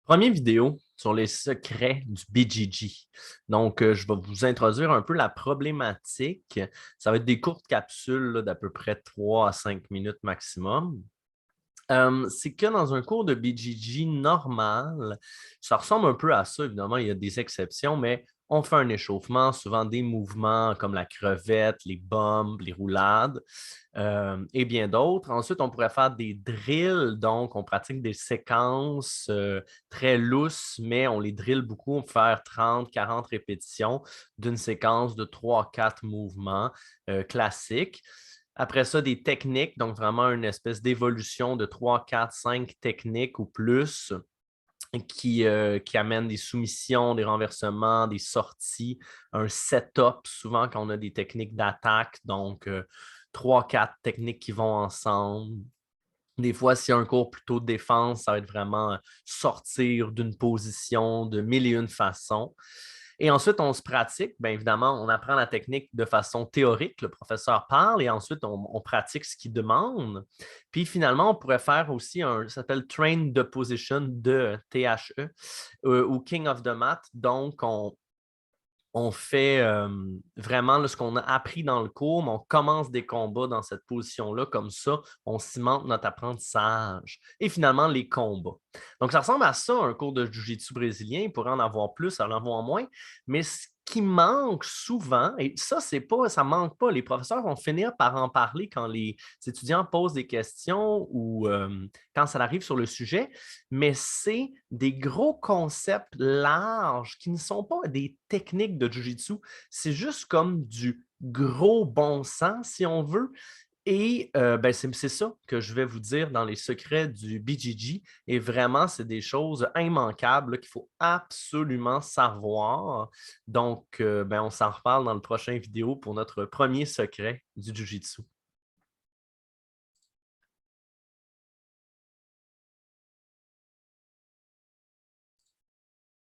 Première vidéo sur les secrets du BJJ. Donc, je vais vous introduire un peu la problématique. Ça va être des courtes capsules là, d'à peu près 3 à 5 minutes maximum. C'est que dans un cours de BJJ normal, ça ressemble un peu à ça, évidemment, il y a des exceptions, mais on fait un échauffement, souvent des mouvements comme la crevette, les bombes, les roulades et bien d'autres. Ensuite, on pourrait faire des drills, donc on pratique des séquences très lousses, mais on les drille beaucoup. On peut faire 30, 40 répétitions d'une séquence de 3, 4 mouvements classiques. Après ça, des techniques, donc vraiment une espèce d'évolution de 3, 4, 5 techniques ou plus qui amènent des soumissions, des renversements, des sorties, un setup, souvent quand on a des techniques d'attaque, donc 3, 4 techniques qui vont ensemble. Des fois, s'il y a un cours plutôt de défense, ça va être vraiment sortir d'une position de mille et une façons. Et ensuite, on se pratique. Bien évidemment, on apprend la technique de façon théorique. Le professeur parle et ensuite, on pratique ce qu'il demande. Puis finalement, on pourrait faire aussi ça s'appelle Train the Position de THE ou King of the Mat. Donc, on fait vraiment là, ce qu'on a appris dans le cours, mais on commence des combats dans cette position-là, comme ça, on cimente notre apprentissage. Et finalement, les combats. Donc, ça ressemble à ça, un cours de Jiu-Jitsu brésilien. Il pourrait en avoir plus, en avoir moins, mais ce qui manque souvent, et ça, c'est pas, ça manque pas, les professeurs vont finir par en parler quand les étudiants posent des questions ou quand ça arrive sur le sujet, mais c'est des gros concepts larges qui ne sont pas des techniques de Jiu-Jitsu. C'est juste comme du gros bon sens, si on veut. Et ben, c'est ça que je vais vous dire dans les secrets du BJJ. Et vraiment, c'est des choses immanquables qu'il faut absolument savoir. Donc, ben, on s'en reparle dans le prochain vidéo pour notre premier secret du Jiu-Jitsu.